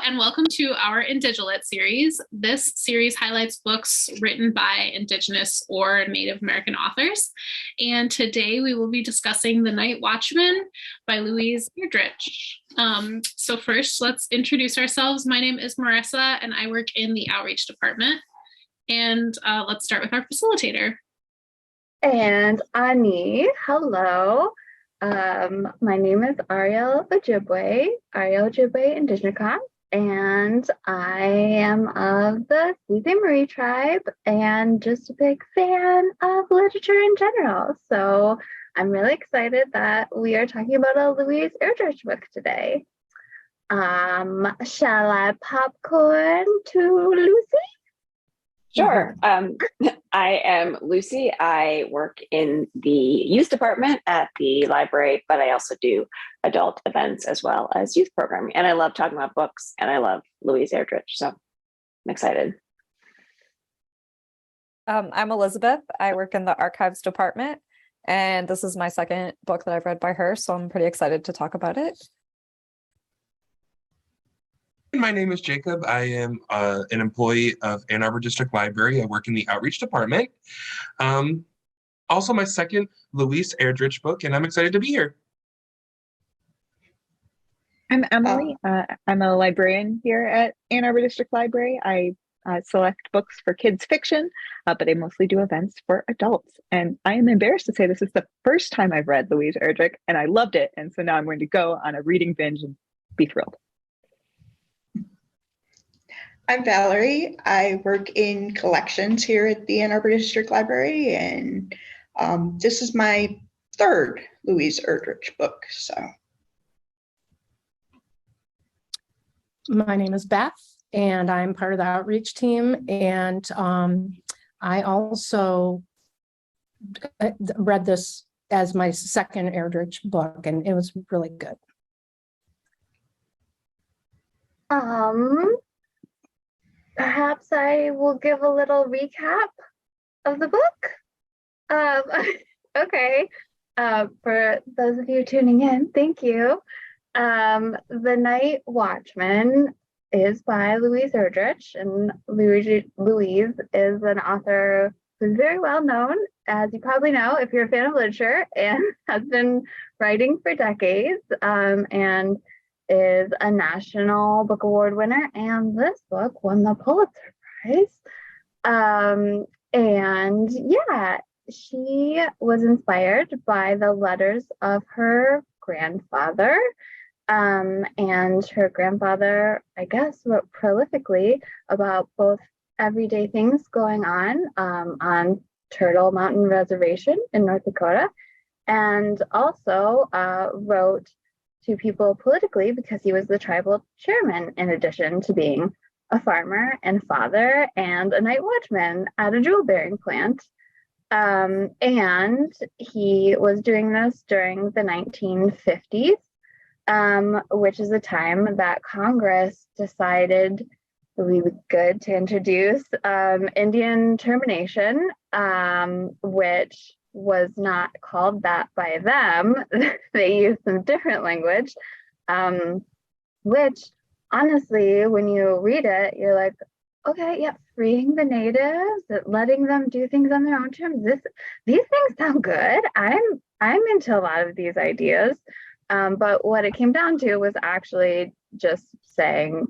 and welcome to our IndigiLit series. This series highlights books written by Indigenous or Native American authors. And today we will be discussing The Night Watchman by Louise Erdrich. So first, let's introduce ourselves. My name is Marissa, and I work in the outreach department. And let's start with our facilitator. And Ani, hello. My name is Ariel Ojibway, Indigenous, and I am of the Sault Ste. Marie tribe and just a big fan of literature in general. So I'm really excited that we are talking about a Louise Erdrich book today. Shall I popcorn to Lucy? Sure. I am Lucy. I work in the youth department at the library, but I also do adult events as well as youth programming. And I love talking about books, and I love Louise Erdrich, so I'm excited. I'm Elizabeth. I work in the archives department, and this is my second book that I've read by her, so I'm pretty excited to talk about it. My name is Jacob. I am an employee of Ann Arbor District Library. I work in the outreach department. Also my second Louise Erdrich book, and I'm excited to be here. I'm Emily. I'm a librarian here at Ann Arbor District Library. I select books for kids fiction, but I mostly do events for adults. And I am embarrassed to say this is the first time I've read Louise Erdrich, and I loved it. And so now I'm going to go on a reading binge and be thrilled. I'm Valerie. I work in collections here at the Ann Arbor District Library, and this is my third Louise Erdrich book. So, my name is Beth, and I'm part of the outreach team. And I also read this as my second Erdrich book, and it was really good. Perhaps I will give a little recap of the book. Okay. For those of you tuning in, thank you. The Night Watchman is by Louise Erdrich, and Louise is an author who's very well known, as you probably know if you're a fan of literature, and has been writing for decades, and is a National Book Award winner, and this book won the Pulitzer Prize. And yeah, she was inspired by the letters of her grandfather, and her grandfather, I guess, wrote prolifically about both everyday things going on Turtle Mountain Reservation in North Dakota, and also wrote to people politically because he was the tribal chairman, in addition to being a farmer and father and a night watchman at a jewel bearing plant. And he was doing this during the 1950s, which is a time that Congress decided it would be good to introduce Indian termination, which was not called that by them. They used some different language, which honestly, when you read it, you're like, okay, yeah, freeing the natives, letting them do things on their own terms. These things sound good. I'm into a lot of these ideas. But what it came down to was actually just saying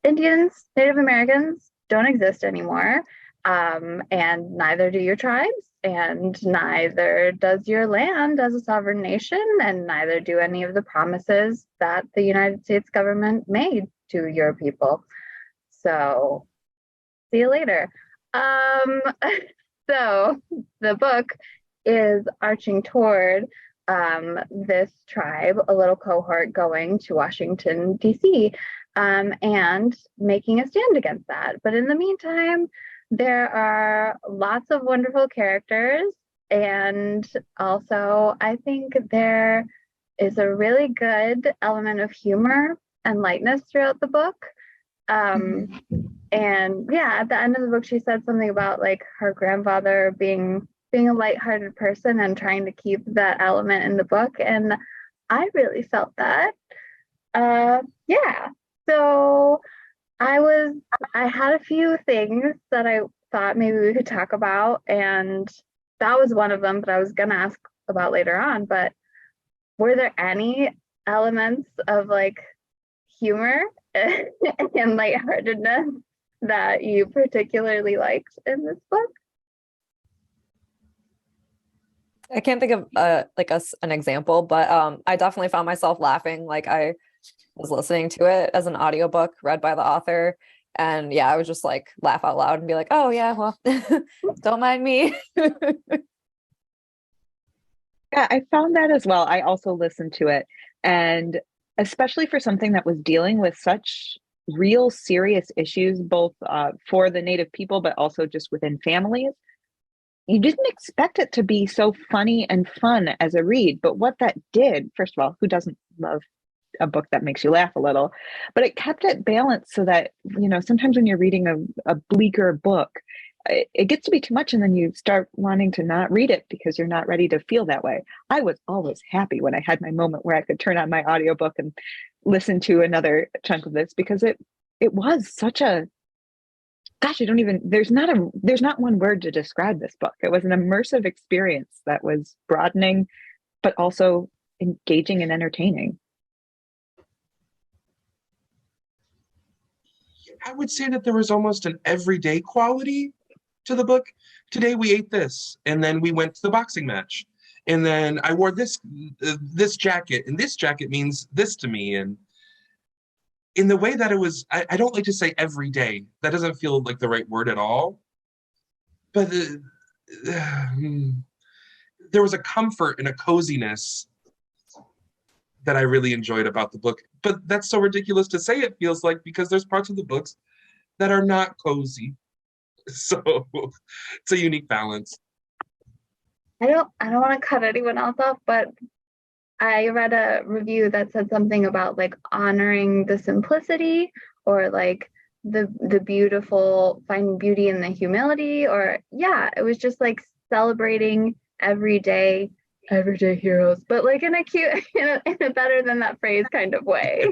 Indians, Native Americans don't exist anymore. And neither do your tribes, and neither does your land as a sovereign nation, and neither do any of the promises that the United States government made to your people. So, see you later. So the book is arching toward this tribe, a little cohort going to Washington, D.C., and making a stand against that. But in the meantime, there are lots of wonderful characters, and also I think there is a really good element of humor and lightness throughout the book. And yeah, at the end of the book, she said something about like her grandfather being a lighthearted person and trying to keep that element in the book, and I really felt that. Yeah, So I had a few things that I thought maybe we could talk about, and that was one of them, but I was gonna ask about later on. But were there any elements of like humor and lightheartedness that you particularly liked in this book? I can't think of an example, but I definitely found myself laughing. Like I was listening to it as an audiobook read by the author. And yeah, I would just like laugh out loud and be like, oh yeah, well, don't mind me. Yeah, I found that as well. I also listened to it. And especially for something that was dealing with such real serious issues, both for the Native people, but also just within families, you didn't expect it to be so funny and fun as a read. But what that did, first of all, who doesn't love a book that makes you laugh a little? But it kept it balanced so that, you know, sometimes when you're reading a bleaker book, it gets to be too much and then you start wanting to not read it because you're not ready to feel that way. I was always happy when I had my moment where I could turn on my audiobook and listen to another chunk of this, because it was such a, gosh, there's not one word to describe this book. It was an immersive experience that was broadening, but also engaging and entertaining. I would say that there was almost an everyday quality to the book. Today we ate this, and then we went to the boxing match, and then I wore this jacket, and this jacket means this to me. And in the way that it was, I don't like to say every day. That doesn't feel like the right word at all. But there was a comfort and a coziness that I really enjoyed about the book. But that's so ridiculous to say, it feels like, because there's parts of the books that are not cozy. So it's a unique balance. I don't want to cut anyone else off, but I read a review that said something about like honoring the simplicity, or like the beautiful, finding beauty in the humility, or yeah, it was just like celebrating everyday heroes, but like in a cute, in a better than that phrase kind of way.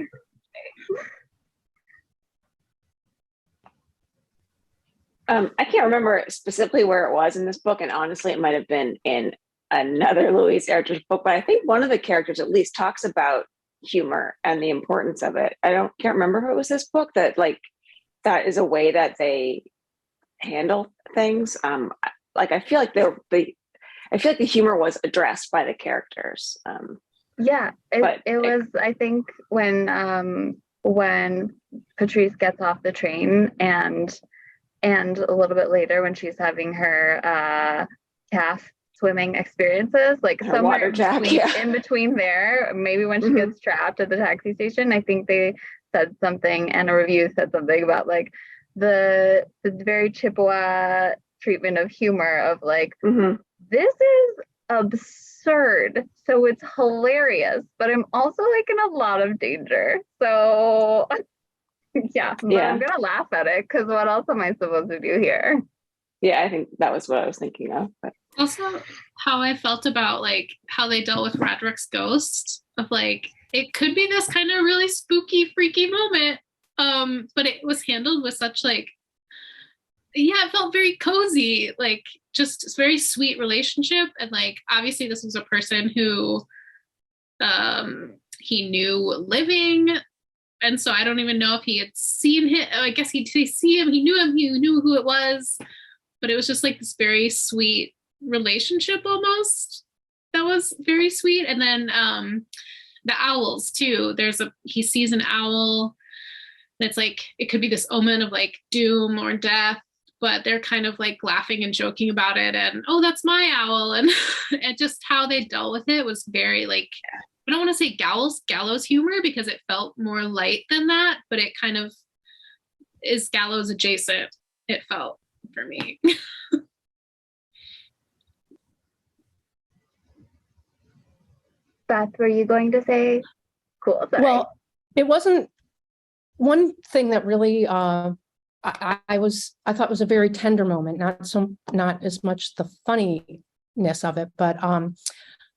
I can't remember specifically where it was in this book, and honestly, it might have been in another Louise Erdrich book, but I think one of the characters at least talks about humor and the importance of it. Can't remember if it was this book that that is a way that they handle things. I feel like the humor was addressed by the characters. Yeah, it was. I think when Patrice gets off the train and a little bit later when she's having her calf swimming experiences, like her somewhere in between there, maybe when she gets trapped at the taxi station, I think they said something, and a review said something about like the very Chippewa treatment of humor of like, this is absurd, so it's hilarious, but I'm also like in a lot of danger. So yeah, but I'm gonna laugh at it because what else am I supposed to do here? Yeah, I think that was what I was thinking of. But also, how I felt about like how they dealt with Roderick's ghost, of like it could be this kind of really spooky, freaky moment, but it was handled with such like, yeah, it felt very cozy, like just a very sweet relationship. And like obviously this was a person who he knew living. And so I don't even know if he had seen him. I guess he'd see him. He knew who it was. But it was just like this very sweet relationship almost. That was very sweet. And then the owls too. He sees an owl. And it's like, it could be this omen of like doom or death, but they're kind of like laughing and joking about it. And, oh, that's my owl. And just how they dealt with it was very like, I don't want to say gallows humor because it felt more light than that, but it kind of is gallows adjacent, it felt for me. Beth, were you going to say? Cool. Sorry. Well, it wasn't one thing that really I thought was a very tender moment, not as much the funniness of it, but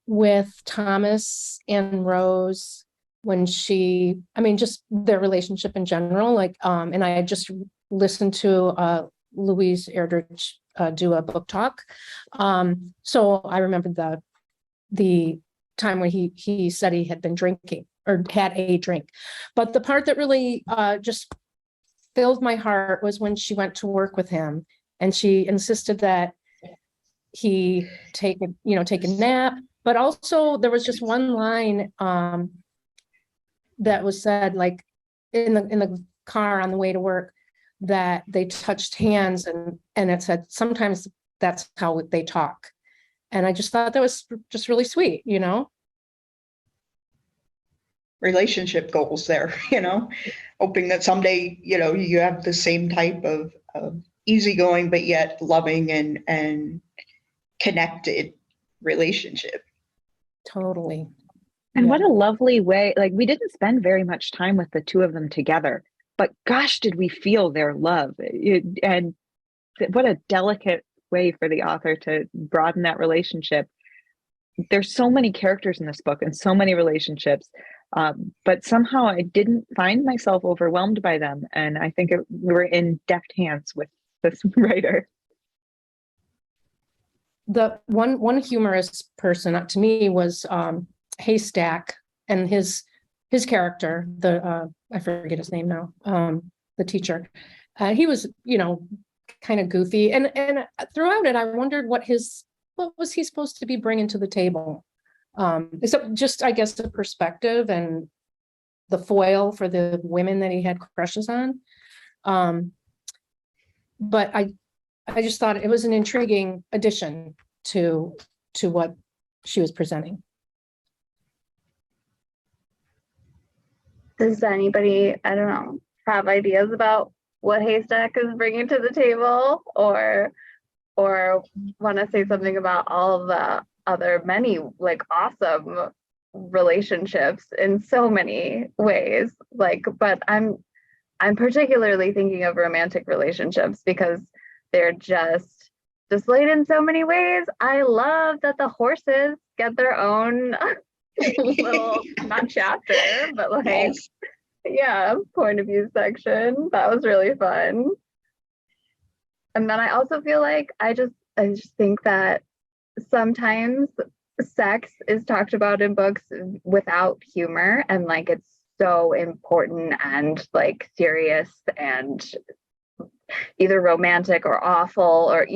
with Thomas and Rose when she, I mean, just their relationship in general, like, and I had just listened to Louise Erdrich do a book talk. So I remembered the time when he said he had been drinking or had a drink. But the part that really just filled my heart was when she went to work with him and she insisted that he take a nap. But also there was just one line that was said, like in the car on the way to work, that they touched hands, and it said sometimes that's how they talk. And I just thought that was just really sweet, Relationship goals there, hoping that someday, you have the same type of easygoing, but yet loving and connected relationship. Totally. And what a lovely way. Like, we didn't spend very much time with the two of them together, but gosh, did we feel their love. And what a delicate way for the author to broaden that relationship. There's so many characters in this book and so many relationships, but somehow I didn't find myself overwhelmed by them. And I think we were in deft hands with this writer. The one humorous person to me was Haystack, and his character, I forget his name now, the teacher. He was, kind of goofy, and throughout it, I wondered what was he supposed to be bringing to the table, except just, I guess, the perspective and the foil for the women that he had crushes on. But I just thought it was an intriguing addition to what she was presenting. Does anybody, I don't know, have ideas about what Haystack is bringing to the table, or want to say something about all of the other many like awesome relationships in so many ways? But I'm particularly thinking of romantic relationships because they're just displayed in so many ways. I love that the horses get their own little, not chapter, but point of view section. That was really fun. And then I also feel like I just think that sometimes sex is talked about in books without humor, and like it's so important and like serious and either romantic or awful, or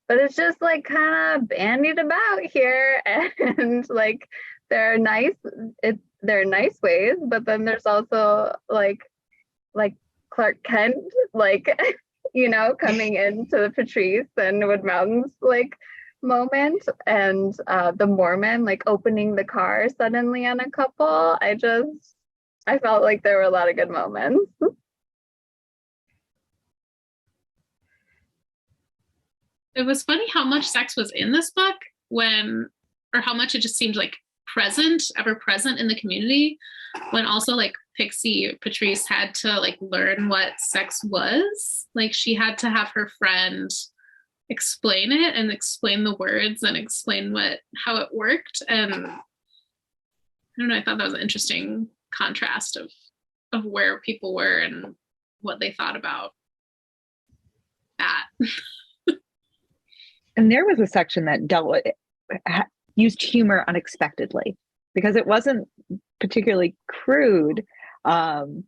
but it's just like kind of bandied about here, and like they're nice ways, but then there's also like Clark Kent, coming into the Patrice and Wood Mountains moment, and the Mormon opening the car suddenly on a couple. I felt like there were a lot of good moments. It was funny how much sex was in this book or how much it just seemed like ever present in the community, when also Pixie Patrice had to learn what sex was. She had to have her friend explain it and explain the words and explain how it worked. And I don't know, I thought that was an interesting contrast of where people were and what they thought about that. And there was a section that used humor unexpectedly, because it wasn't particularly crude the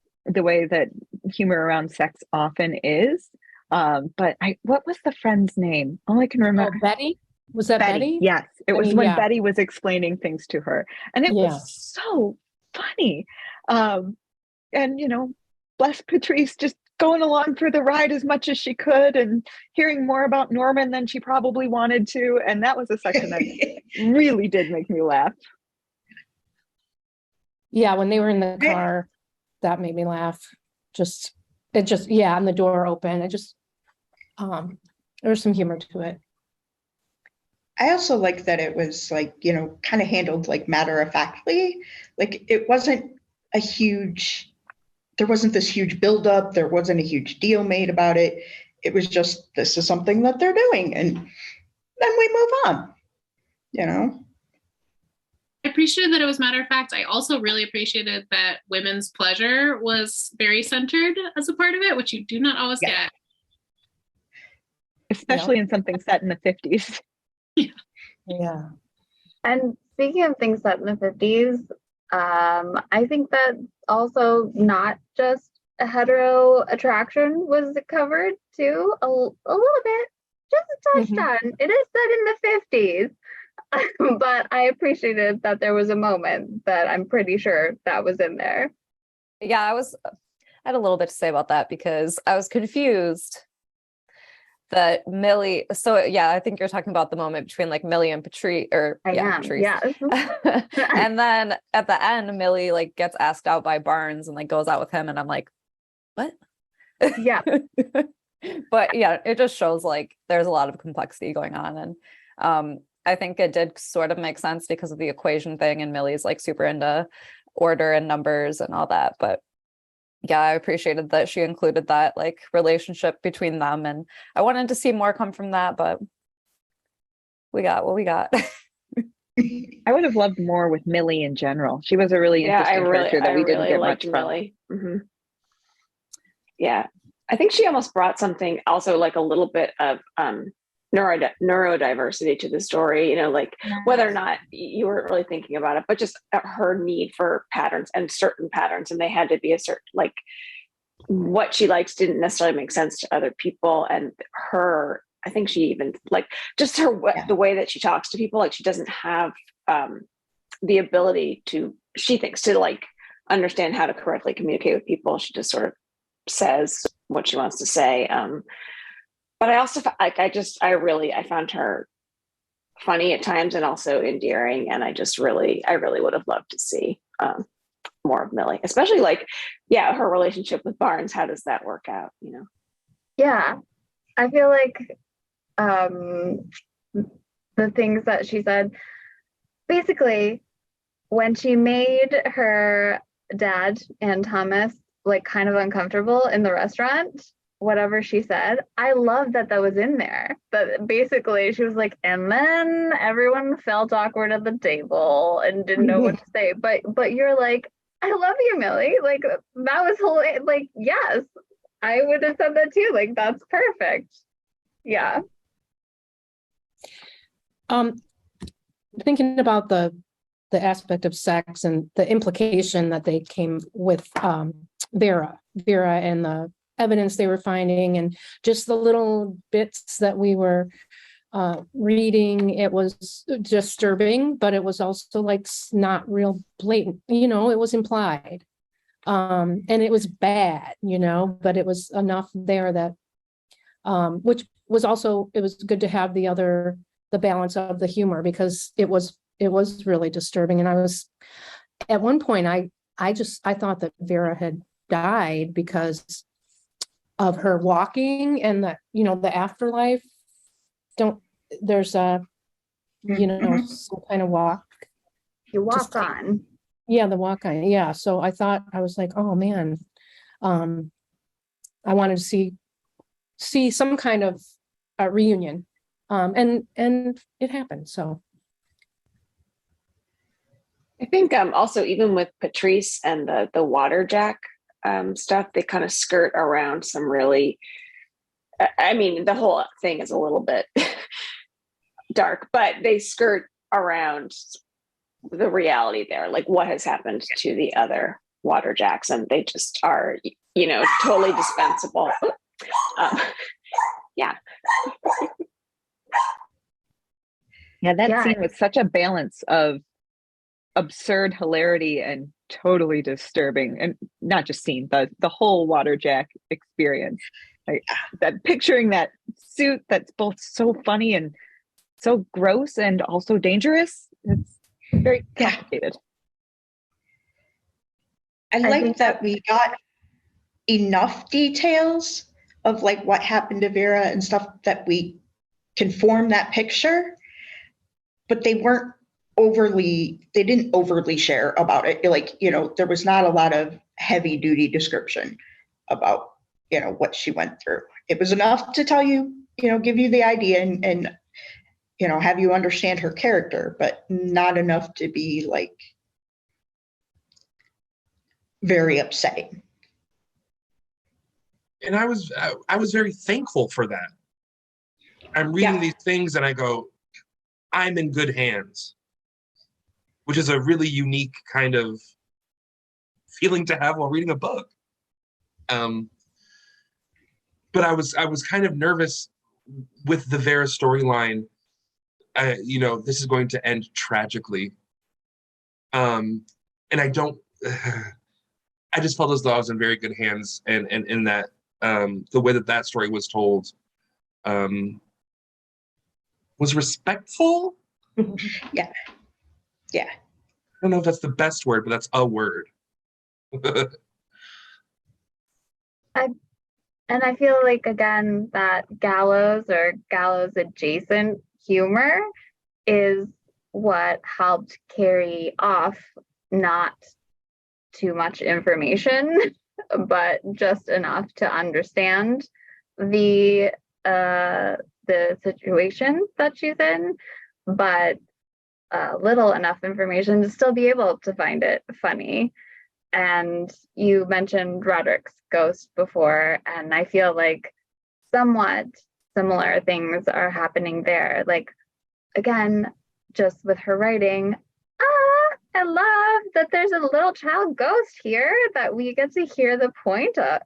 way that humor around sex often is. But what was the friend's name? All I can remember. Oh, Betty? Was that Betty? Yes. It was when Betty was explaining things to her. And it was so funny. And, bless Patrice, just going along for the ride as much as she could and hearing more about Norman than she probably wanted to. And that was a section that really did make me laugh. Yeah, when they were in the car, that made me laugh. And the door open. There was some humor to it. I also like that it was kind of handled matter-of-factly. It wasn't there wasn't this huge buildup. There wasn't a huge deal made about it. It was just, this is something that they're doing, and then we move on, I appreciated that it was matter of fact. I also really appreciated that women's pleasure was very centered as a part of it, which you do not always get. Especially in something set in the 50s. Yeah. And speaking of things set in the 50s, I think that also not just a hetero attraction was covered too, a little bit, just a touch on. It is set in the 50s, but I appreciated that there was a moment that I'm pretty sure that was in there. Yeah, I had a little bit to say about that because I was confused that Millie, so yeah, I think you're talking about the moment between like Millie and Patrice, or Patrice. Yes. And then at the end, Millie like gets asked out by Barnes and like goes out with him, and I'm like, what? Yeah. But yeah, it just shows like there's a lot of complexity going on, and I think it did sort of make sense because of the equation thing, and Millie's like super into order and numbers and all that, but yeah, I appreciated that she included that like relationship between them, and I wanted to see more come from that, but we got what we got. I would have loved more with Millie in general. She was a really interesting character that we didn't get much from. Millie. Yeah, I think she almost brought something also like a little bit of neurodiversity to the story, you know, like whether or not you weren't really thinking about it, but just her need for patterns and certain patterns, and they had to be a certain, like what she likes didn't necessarily make sense to other people. And her, I think she even like just her the way that she talks to people, like she doesn't have the ability to, she thinks, to like understand how to correctly communicate with people. She just sort of says what she wants to say. But I also like I found her funny at times and also endearing, and I really would have loved to see more of Millie, especially like her relationship with Barnes. How does that work out? You know? Yeah, I feel like the things that she said, basically, when she made her dad and Thomas like kind of uncomfortable in the restaurant, whatever she said, I love that was in there. But basically she was like, and then everyone felt awkward at the table and didn't know what to say. But you're like, I love you, Millie. Like that was hilarious. Like, yes, I would have said that too. Like, that's perfect. Yeah. Thinking about the aspect of sex and the implication that they came with Vera and the evidence they were finding, and just the little bits that we were reading, it was disturbing, but it was also like not real blatant, you know, it was implied. And it was bad, you know, but it was enough there that which was also, it was good to have the balance of the humor, because it was really disturbing. And I was, at one point, I thought that Vera had died because of her walking, and that, you know, the afterlife, there's a, you know, some kind of walk. You walk on. Yeah, the walk on. Yeah. So I was like, oh man, I wanted to see some kind of a reunion. And it happened. So I think also even with Patrice and the water jack stuff, they kind of skirt around some really, I mean, the whole thing is a little bit dark, but they skirt around the reality there, like what has happened to the other water jacks, and they just are, you know, totally dispensable. Yeah. Yeah, that scene was such a balance of absurd hilarity and totally disturbing, and not just scene, the whole water jack experience. Like that, picturing that suit that's both so funny and so gross and also dangerous. It's very complicated. I like that we got enough details of like what happened to Vera and stuff that we can form that picture, but they didn't overly share about it. Like, you know, there was not a lot of heavy duty description about, you know, what she went through. It was enough to tell you, you know, give you the idea and have you understand her character, but not enough to be like very upsetting. And I was very thankful for that. I'm reading these things and I go, I'm in good hands, which is a really unique kind of feeling to have while reading a book. But I was kind of nervous with the Vera storyline. This is going to end tragically. And I don't, I just felt as though I was in very good hands, and in that the way that story was told was respectful. Yeah. I don't know if that's the best word, but that's a word. And I feel like, again, that gallows or gallows adjacent humor is what helped carry off not too much information, but just enough to understand the situation that she's in, but little enough information to still be able to find it funny. And you mentioned Roderick's ghost before, and I feel like somewhat similar things are happening there. Like, again, just with her writing, I love that there's a little child ghost here that we get to hear the point of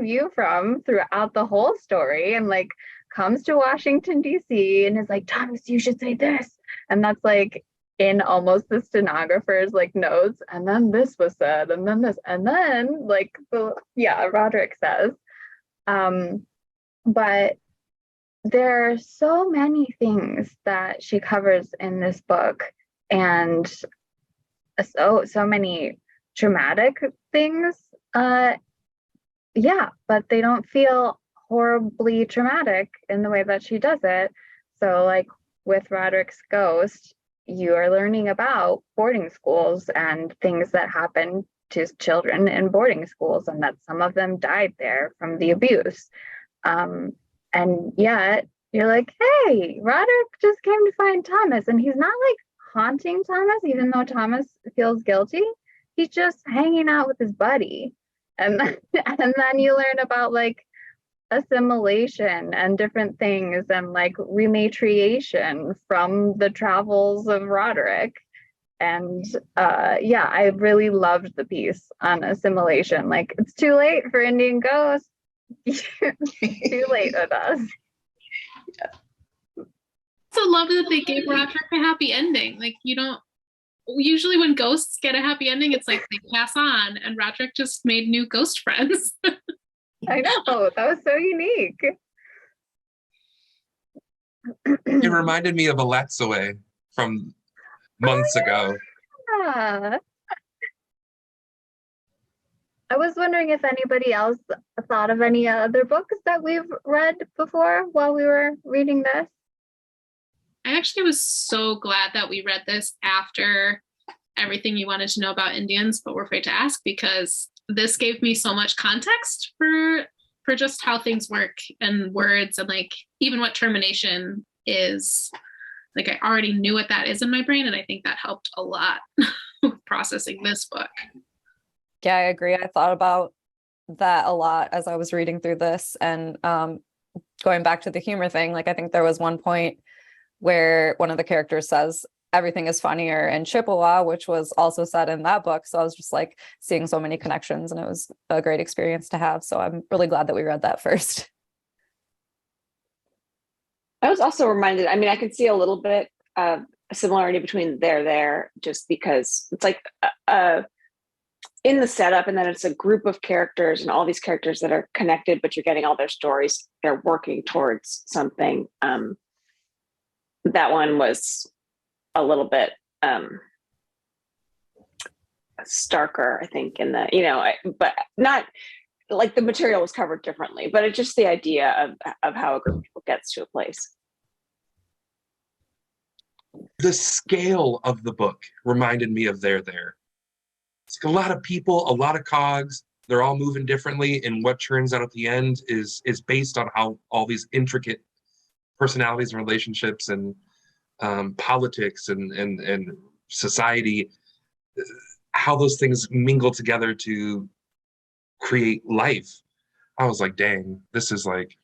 view from throughout the whole story, and like comes to Washington, D.C. and is like, Thomas, you should say this. And that's like in almost the stenographer's like notes, and then this was said, and then this, and then like Roderick says. But there are so many things that she covers in this book, and so many traumatic things. But they don't feel horribly traumatic in the way that she does it. So like with Roderick's ghost, you are learning about boarding schools and things that happen to children in boarding schools, and that some of them died there from the abuse. And yet you're like, hey, Roderick just came to find Thomas, and he's not like haunting Thomas, even though Thomas feels guilty. He's just hanging out with his buddy. And then you learn about like assimilation and different things, and like rematriation from the travels of Roderick. And I really loved the piece on assimilation. Like, it's too late for Indian ghosts. Too late with us. I also love that they gave Roderick a happy ending. Like, you don't usually when ghosts get a happy ending, it's like they pass on, and Roderick just made new ghost friends. I know, that was so unique. It reminded me of Ojibway from months ago. Yeah. I was wondering if anybody else thought of any other books that we've read before while we were reading this. I actually was so glad that we read this after everything you wanted to know about Indians, but were afraid to ask, because this gave me so much context for just how things work and words, and like even what termination is. Like, I already knew what that is in my brain, and I think that helped a lot with processing this book. Yeah, I agree. I thought about that a lot as I was reading through this, and going back to the humor thing, like I think there was one point where one of the characters says everything is funnier in Chippewa, which was also said in that book. So I was just like seeing so many connections, and it was a great experience to have. So I'm really glad that we read that first. I was also reminded, I mean, I can see a little bit of a similarity between there, just because it's like in the setup, and then it's a group of characters and all these characters that are connected, but you're getting all their stories. They're working towards something. That one was a little bit starker, I think, in the, but not like the material was covered differently, but it's just the idea of how a group of people gets to a place. The scale of the book reminded me of there. It's like a lot of people, a lot of cogs, they're all moving differently, and what turns out at the end is based on how all these intricate personalities and relationships and politics and society, how those things mingle together to create life. I was like, dang, this is like,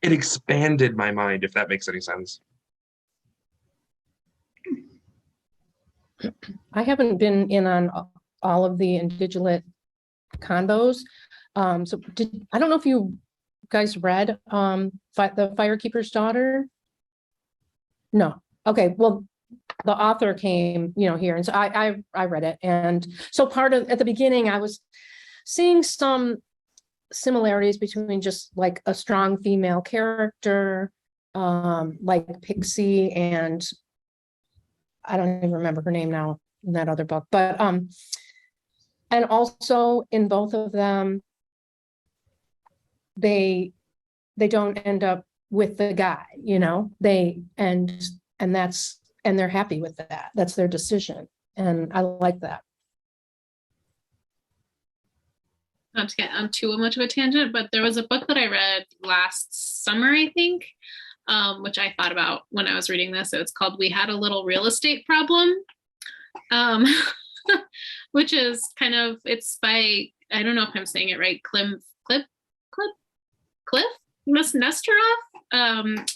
it expanded my mind, if that makes any sense. I haven't been in on all of the IndigiLit convos. So I don't know if you guys read The Firekeeper's Daughter? No. Okay, well, the author came, here, and so I read it. And so at the beginning, I was seeing some similarities between just like a strong female character, like Pixie, and I don't even remember her name now in that other book, but and also in both of them, they don't end up with the guy, and they're happy with that. That's their decision, and I like that. Not to get on too much of a tangent, but there was a book that I read last summer, I think, which I thought about when I was reading this. It's called We Had a Little Real Estate Problem, which is it's by, I don't know if I'm saying it right, Cliff Nesterov,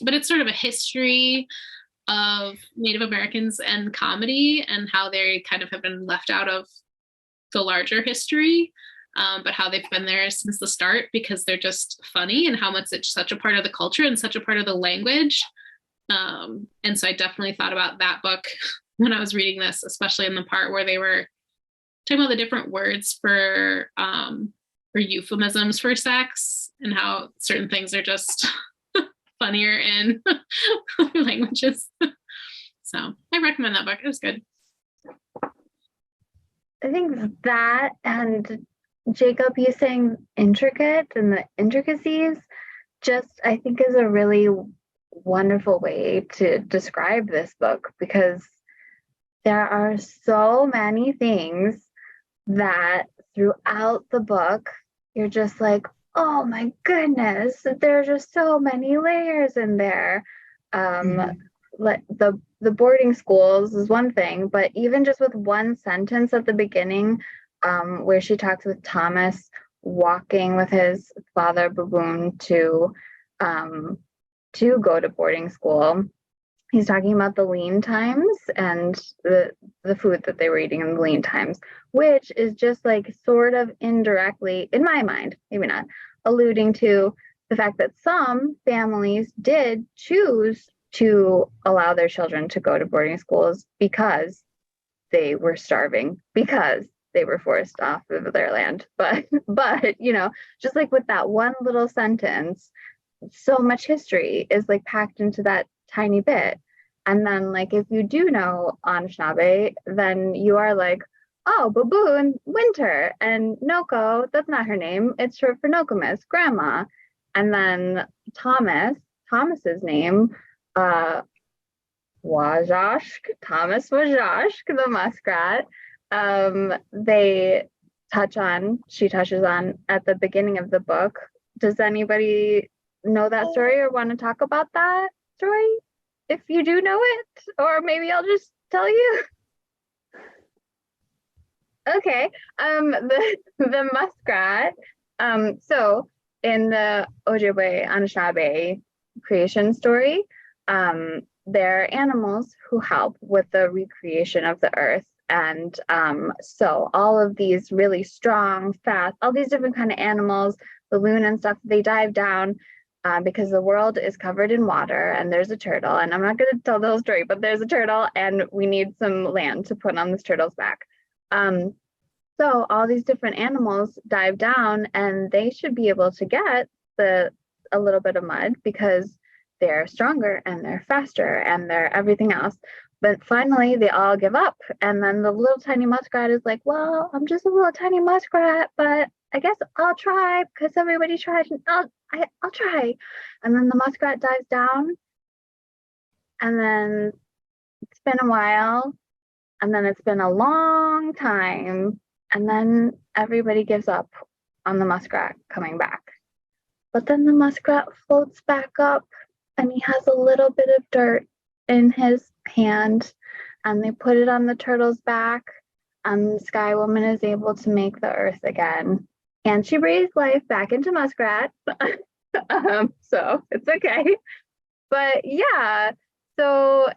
but it's sort of a history of Native Americans and comedy and how they kind of have been left out of the larger history. But how they've been there since the start because they're just funny and how much it's such a part of the culture and such a part of the language. And so I definitely thought about that book when I was reading this, especially in the part where they were talking about the different words for euphemisms for sex and how certain things are just funnier in other languages. So I recommend that book. It was good. I think that, and Jacob, you saying intricate and the intricacies, I think is a really wonderful way to describe this book, because there are so many things that throughout the book, you're just like, oh my goodness, there are just so many layers in there. Like the boarding schools is one thing, but even just with one sentence at the beginning, where she talks with Thomas walking with his father baboon to go to boarding school. He's talking about the lean times and the food that they were eating in the lean times, which is just like sort of indirectly, in my mind, maybe not, alluding to the fact that some families did choose to allow their children to go to boarding schools because they were starving, because they were forced off of their land. But just like with that one little sentence, so much history is like packed into that tiny bit. And then like, if you do know Anishinaabe, then you are like, oh, baboon, winter, and Noko, that's not her name. It's short for Nokomis, grandma. And then Thomas's name, Wajashk, Thomas Wajashk, the muskrat. She touches on at the beginning of the book. Does anybody know that story or want to talk about that story? If you do know it, or maybe I'll just tell you. Okay, the muskrat. So in the Ojibway Anishinaabe creation story, there are animals who help with the recreation of the earth. And so all of these really strong, fast, all these different kind of animals, the loon and stuff, they dive down because the world is covered in water and there's a turtle. And I'm not going to tell the whole story, but there's a turtle and we need some land to put on this turtle's back. So all these different animals dive down and they should be able to get a little bit of mud because they're stronger and they're faster and they're everything else. But finally, they all give up. And then the little tiny muskrat is like, well, I'm just a little tiny muskrat, but I guess I'll try because everybody tried. And I'll try. And then the muskrat dives down. And then it's been a while. And then it's been a long time. And then everybody gives up on the muskrat coming back. But then the muskrat floats back up and he has a little bit of dirt in his hand, and they put it on the turtle's back, and the Sky Woman is able to make the earth again. And she breathes life back into Muskrat. So it's okay. But yeah, so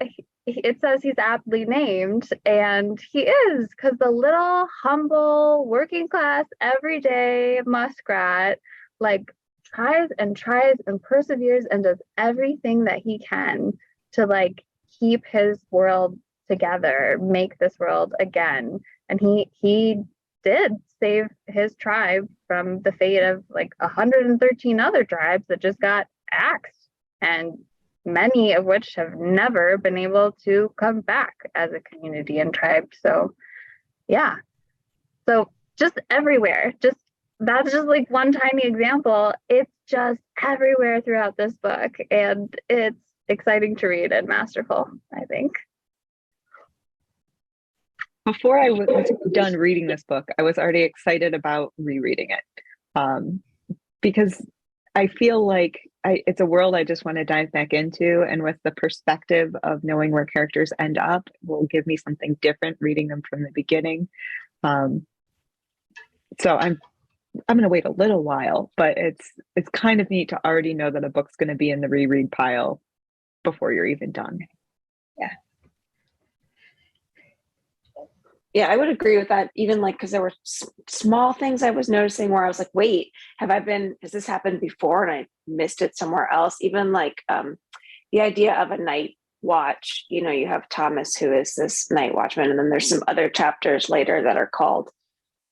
it says he's aptly named, and he is, because the little humble working class everyday muskrat like tries and perseveres and does everything that he can to like keep his world together, make this world again. And he did save his tribe from the fate of like 113 other tribes that just got axed, and many of which have never been able to come back as a community and tribe. So yeah, so just everywhere, just that's just like one tiny example. It's just everywhere throughout this book, and it's exciting to read and masterful, I think. Before I was done reading this book, I was already excited about rereading it, because I feel like it's a world I just want to dive back into, and with the perspective of knowing where characters end up will give me something different reading them from the beginning. So I'm going to wait a little while, but it's kind of neat to already know that a book's going to be in the reread pile before you're even done. Yeah. Yeah, I would agree with that. Even like, because there were small things I was noticing where I was like, wait, has this happened before and I missed it somewhere else? Even like the idea of a night watch, you have Thomas, who is this night watchman, and then there's some other chapters later that are called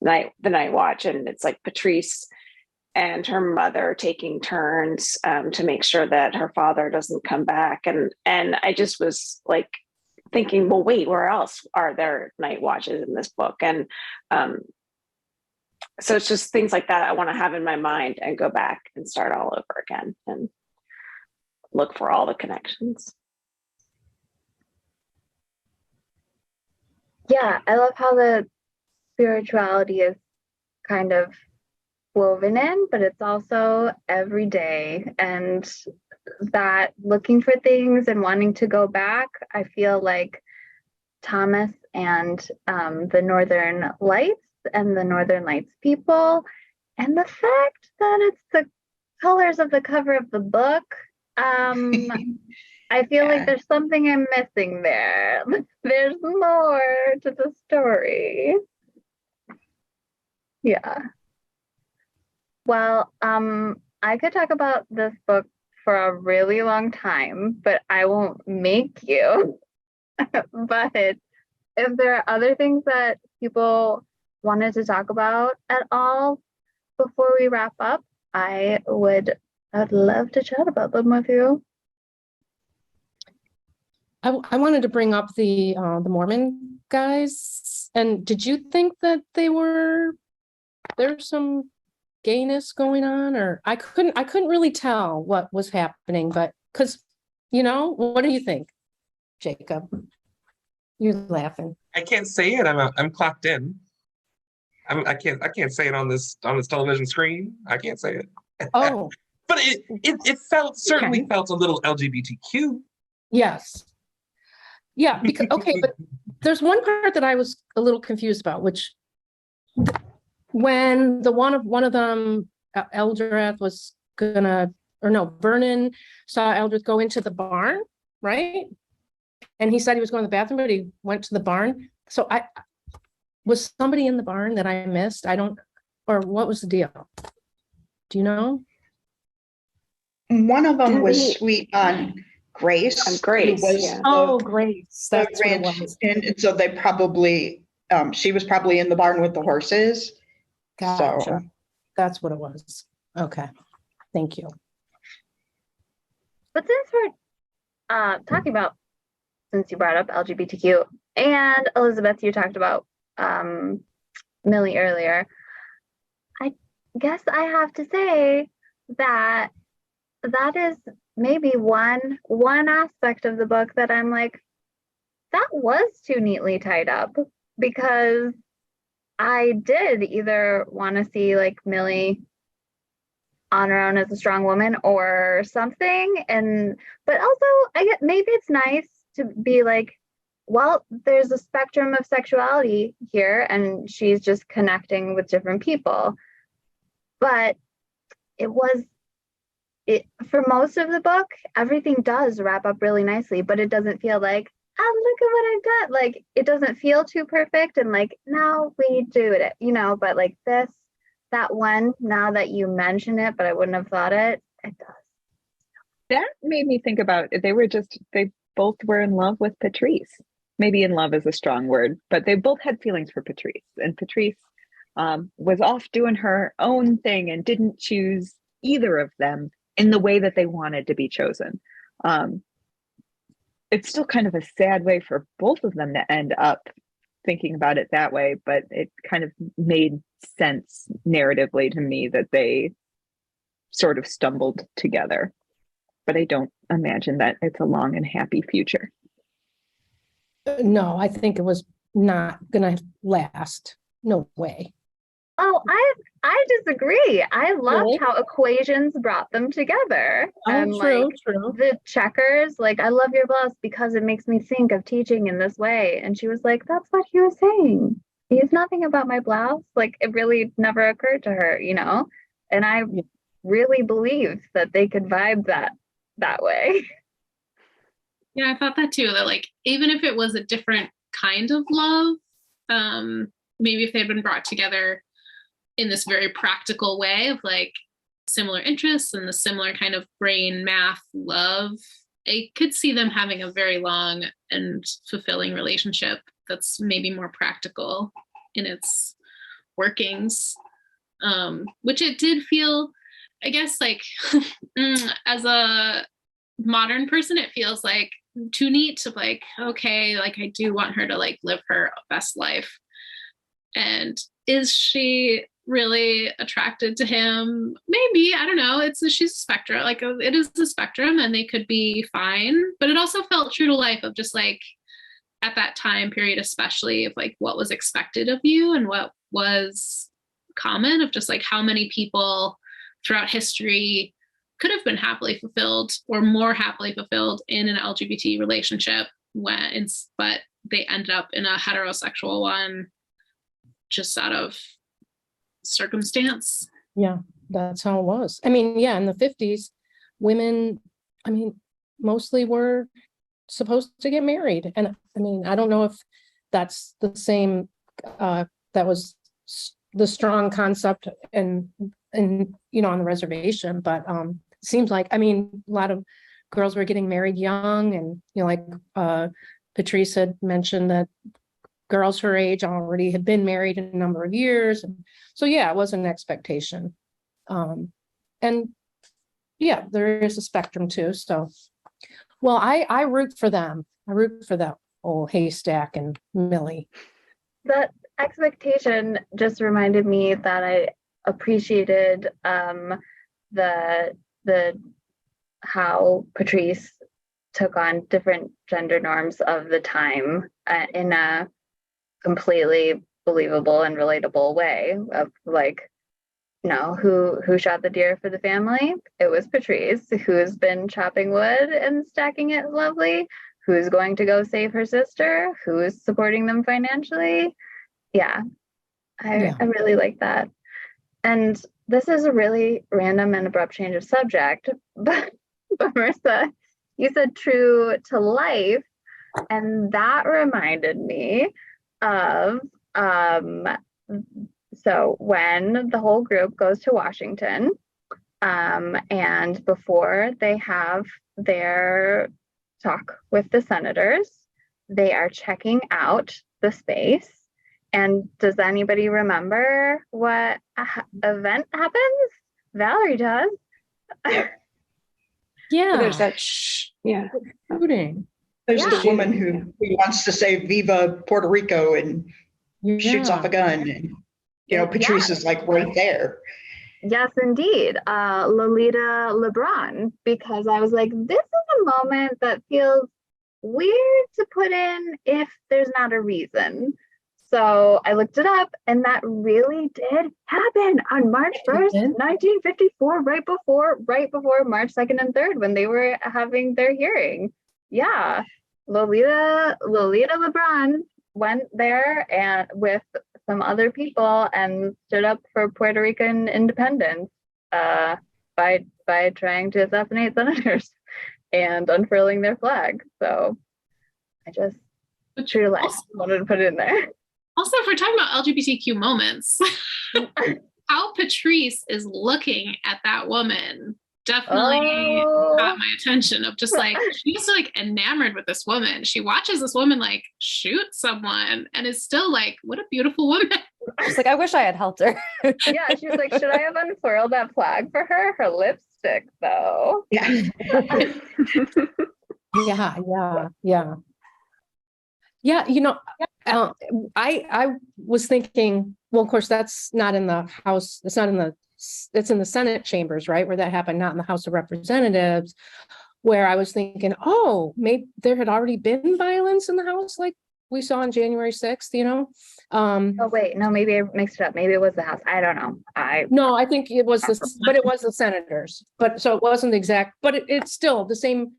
the Night Watch, and it's like Patrice and her mother taking turns to make sure that her father doesn't come back. And I just was like thinking, well, wait, where else are there night watches in this book? And so it's just things like that I want to have in my mind and go back and start all over again and look for all the connections. Yeah, I love how the spirituality is kind of woven in, but it's also every day, and that looking for things and wanting to go back. I feel like Thomas and the Northern Lights and the Northern Lights people, and the fact that it's the colors of the cover of the book, I feel like there's something I'm missing there. There's more to the story. Yeah. Well, I could talk about this book for a really long time, but I won't make you. But if there are other things that people wanted to talk about at all before we wrap up, I'd love to chat about them with you. I wanted to bring up the Mormon guys. And did you think that there's some gayness going on, or I couldn't really tell what was happening, but because what do you think, Jacob? You're laughing. I can't say it. I'm clocked in. I can't say it on this television screen. I can't say it. Oh, but it certainly felt a little LGBTQ. Yes. Yeah. Because, okay, but there's one part that I was a little confused about, which when one of them, Eldrith, was Vernon saw Eldrith go into the barn, right? And he said he was going to the bathroom, but he went to the barn. So was somebody in the barn that I missed? Or what was the deal? Do you know? One of them was sweet on Grace. On Grace, yeah. Grace. That's what it was. And so they probably, she was probably in the barn with the horses. Gotcha. So. That's what it was. Okay. Thank you. But since we're talking about, since you brought up LGBTQ, and Elizabeth, you talked about Millie earlier, I guess I have to say that is maybe one aspect of the book that I'm like, that was too neatly tied up, because I did either want to see like Millie on her own as a strong woman or something, but also I get maybe it's nice to be like, well, there's a spectrum of sexuality here, and she's just connecting with different people. But for most of the book, everything does wrap up really nicely, but it doesn't feel like, oh, look at what I've done. Like, it doesn't feel too perfect, and like, now we do it, but like that one, now that you mention it, but I wouldn't have thought it does. That made me think about, they both were in love with Patrice. Maybe in love is a strong word, but they both had feelings for Patrice, and Patrice was off doing her own thing and didn't choose either of them in the way that they wanted to be chosen. It's still kind of a sad way for both of them to end up, thinking about it that way, but it kind of made sense narratively to me that they sort of stumbled together. But I don't imagine that it's a long and happy future. No, I think it was not gonna last. No way. Oh, I disagree. I loved Really? how equations brought them together. Oh, And true, like true. the checkers, like, I love your blouse because it makes me think of teaching in this way. And she was like, that's what he was saying. He's nothing about my blouse. Like, it really never occurred to her, And I really believed that they could vibe that way. Yeah, I thought that too, that like, even if it was a different kind of love, maybe if they'd been brought together in this very practical way of like similar interests and the similar kind of brain math love, I could see them having a very long and fulfilling relationship that's maybe more practical in its workings, which it did feel, I guess, like as a modern person, it feels like too neat to like, okay, like I do want her to like live her best life. And is she really attracted to him? Maybe, I don't know. She's a spectrum. Like, it is a spectrum, and they could be fine. But it also felt true to life of just like at that time period, especially of like what was expected of you and what was common, of just like how many people throughout history could have been happily fulfilled or more happily fulfilled in an LGBT relationship but they ended up in a heterosexual one just out of circumstance. Yeah, that's how it was. I mean, yeah, in the 50s, women, I mean, mostly were supposed to get married. And I mean, I don't know if that's the same, that was the strong concept and on the reservation, but seems like, I mean, a lot of girls were getting married young, and like Patrice had mentioned that girls her age already had been married a number of years, and so yeah, it was an expectation, and yeah, there is a spectrum too. So, well, I root for them. I root for that old Haystack and Millie. That expectation just reminded me that I appreciated the how Patrice took on different gender norms of the time in a completely believable and relatable way of like, who shot the deer for the family? It was Patrice. Who's been chopping wood and stacking it lovely? Who's going to go save her sister? Who's supporting them financially? Yeah, I really like that. And this is a really random and abrupt change of subject, but Marissa, you said true to life, and that reminded me of so when the whole group goes to Washington, and before they have their talk with the senators, they are checking out the space. And does anybody remember what event happens? Valerie does. Yeah. There's that shooting. There's Yeah. the woman who wants to say Viva Puerto Rico and shoots off a gun. And, Patrice is like right there. Yes, indeed. Lolita LeBron, because I was like, this is a moment that feels weird to put in if there's not a reason. So I looked it up, and that really did happen on March 1st, 1954, right before March 2nd and 3rd, when they were having their hearing. Yeah. Lolita LeBron went there and with some other people and stood up for Puerto Rican independence by trying to assassinate senators and unfurling their flag. So I just true to life wanted to put it in there. Also, if we're talking about LGBTQ moments, how Patrice is looking at that woman definitely got my attention of just like, she's like enamored with this woman. She watches this woman like shoot someone and is still like, what a beautiful woman. She's like, I wish I had helped her. Yeah, she was like, should I have unfurled that flag for her? Her lipstick, though. Yeah. Yeah, I was thinking, well, of course, that's not in the House. It's in the Senate chambers, right? Where that happened, not in the House of Representatives, where I was thinking, oh, maybe there had already been violence in the House, like we saw on January 6th, Oh, wait, no, maybe I mixed it up. Maybe it was the House. I don't know. No, I think it was but it was the senators. But so it wasn't the exact, but it's still the same.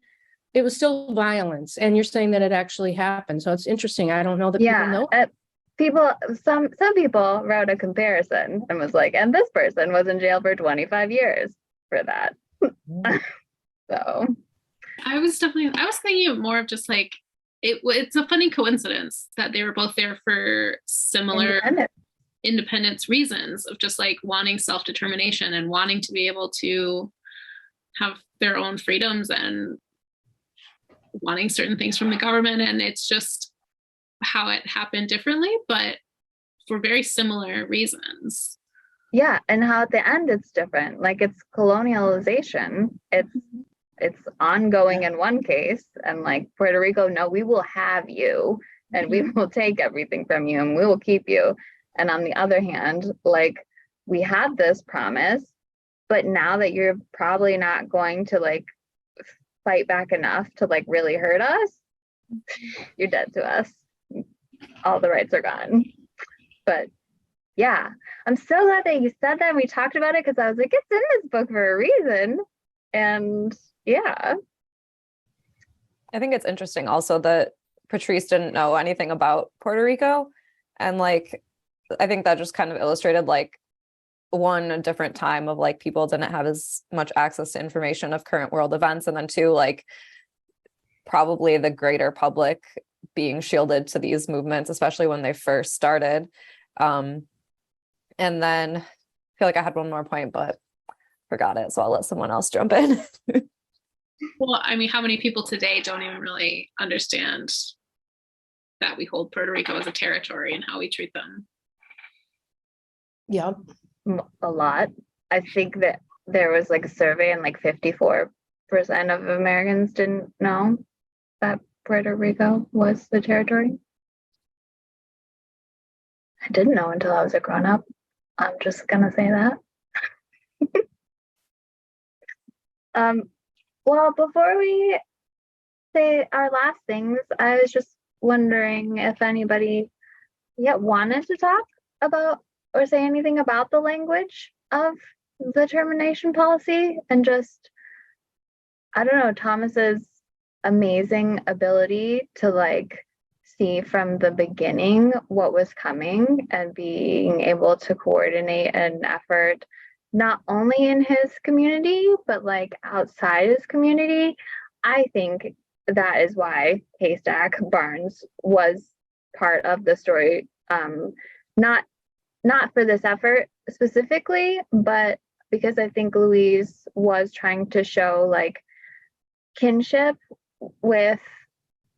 It was still violence, and you're saying that it actually happened. So it's interesting. I don't know that people know. Some people wrote a comparison and was like, and this person was in jail for 25 years for that. So I was thinking more of just like, it's a funny coincidence that they were both there for similar independence reasons of just like wanting self-determination and wanting to be able to have their own freedoms and wanting certain things from the government. And it's just how it happened differently, but for very similar reasons. Yeah, and how at the end it's different. Like it's colonialization. It's ongoing in one case, and like Puerto Rico, no, we will have you and we will take everything from you and we will keep you. And on the other hand, like we had this promise, but now that you're probably not going to like fight back enough to like really hurt us, you're dead to us. All the rights are gone. But yeah, I'm so glad that you said that and we talked about it, because I was like, it's in this book for a reason. And yeah. I think it's interesting also that Patrice didn't know anything about Puerto Rico. And like, I think that just kind of illustrated like a different time of like people didn't have as much access to information of current world events. And then two, like probably the greater public being shielded to these movements, especially when they first started. And then I feel like I had one more point, but forgot it. So I'll let someone else jump in. Well, I mean, how many people today don't even really understand that we hold Puerto Rico as a territory and how we treat them? Yeah, a lot. I think that there was like a survey and like 54% of Americans didn't know that Puerto Rico was the territory. I didn't know until I was a grown-up. I'm just gonna say that. Well, before we say our last things, I was just wondering if anybody wanted to talk about or say anything about the language of the termination policy, and just, I don't know, Thomas's amazing ability to like see from the beginning what was coming and being able to coordinate an effort not only in his community but like outside his community. I think that is why Haystack Barnes was part of the story, not for this effort specifically, but because I think Louise was trying to show like kinship with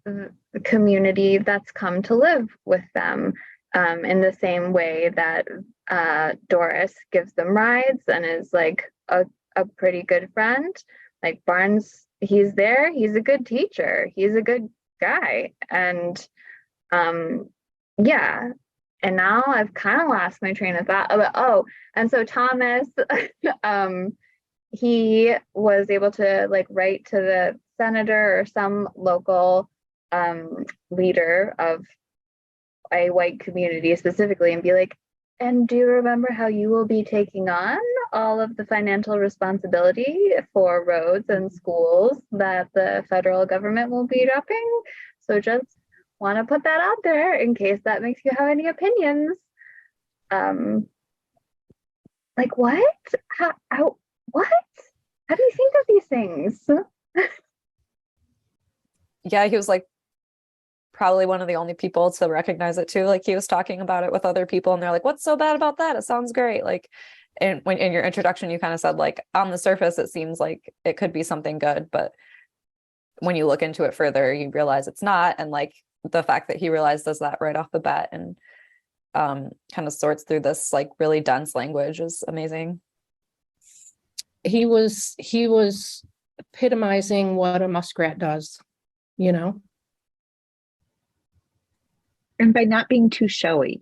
the community that's come to live with them, in the same way that Doris gives them rides and is like a pretty good friend. Like Barnes, he's there, he's a good teacher, he's a good guy. And yeah, and now I've kind of lost my train of thought about, and so Thomas, he was able to like write to the senator or some local leader of a white community specifically and be like, and do you remember how you will be taking on all of the financial responsibility for roads and schools that the federal government will be dropping? So just want to put that out there in case that makes you have any opinions. Like what? What? How do you think of these things? Yeah, he was like probably one of the only people to recognize it too. Like he was talking about it with other people and they're like, what's so bad about that? It sounds great. Like, and when in your introduction, you kind of said like on the surface, it seems like it could be something good, but when you look into it further, you realize it's not. And like the fact that he realizes that right off the bat and kind of sorts through this like really dense language is amazing. He was epitomizing what a muskrat does, you know? And by not being too showy,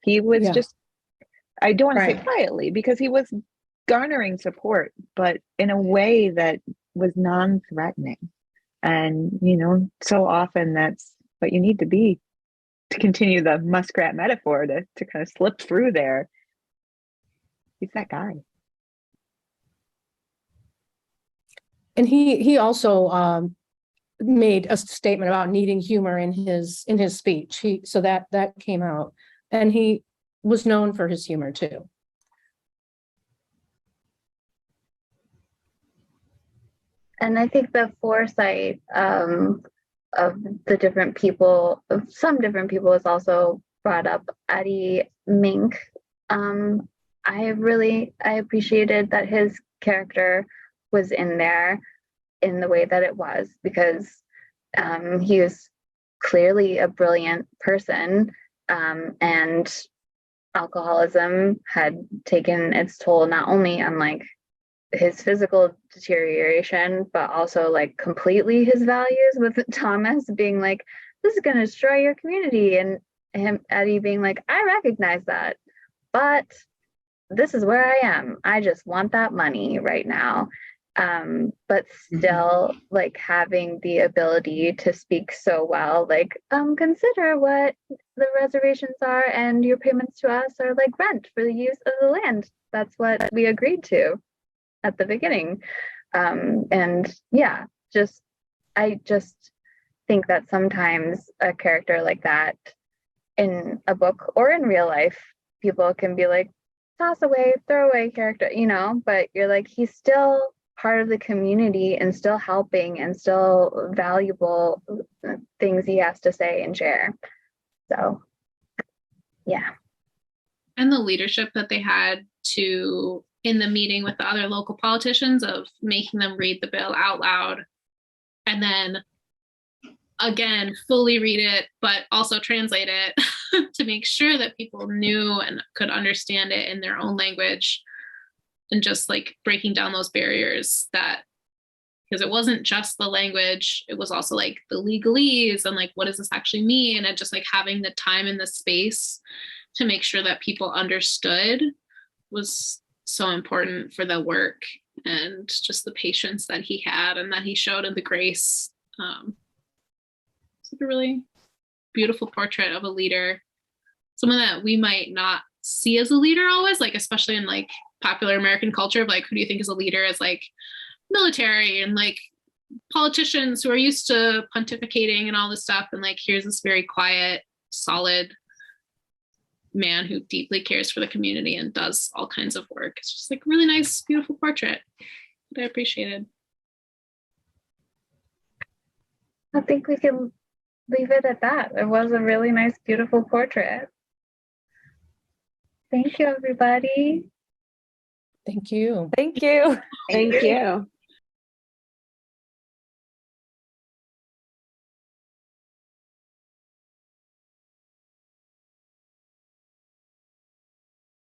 he was Yeah. just, I don't want to say Right. quietly, because he was garnering support, but in a way that was non-threatening. And, so often that's what you need to be to continue the muskrat metaphor, to kind of slip through there. He's that guy. And he also made a statement about needing humor in his speech. So that came out, and he was known for his humor too. And I think the foresight of the different people, of some different people, is also brought up. Addie Mink, I appreciated that his character was in there in the way that it was, because he was clearly a brilliant person, and alcoholism had taken its toll not only on like his physical deterioration, but also like completely his values, with Thomas being like, this is going to destroy your community, and Eddie being like, I recognize that, but this is where I am. I just want that money right now. But still like having the ability to speak so well, like, consider what the reservations are, and your payments to us are like rent for the use of the land. That's what we agreed to at the beginning. And yeah, I just think that sometimes a character like that in a book or in real life, people can be like, toss away, throw away character, but you're like, he's still part of the community and still helping and still valuable things he has to say and share. So yeah. And the leadership that they had in the meeting with the other local politicians, of making them read the bill out loud and then again fully read it, but also translate it to make sure that people knew and could understand it in their own language, and just like breaking down those barriers, that because it wasn't just the language, it was also like the legalese and like what does this actually mean, and just like having the time and the space to make sure that people understood was so important for the work, and just the patience that he had and that he showed, and the grace. It's like a really beautiful portrait of a leader, someone that we might not see as a leader always, like especially in like popular American culture of like, who do you think is a leader, as like military and like politicians who are used to pontificating and all this stuff, and like here's this very quiet, solid man who deeply cares for the community and does all kinds of work. It's just like really nice, beautiful portrait that I appreciated. I think we can leave it at that. It was a really nice, beautiful portrait. Thank you, everybody. Thank you. Thank you. Thank you.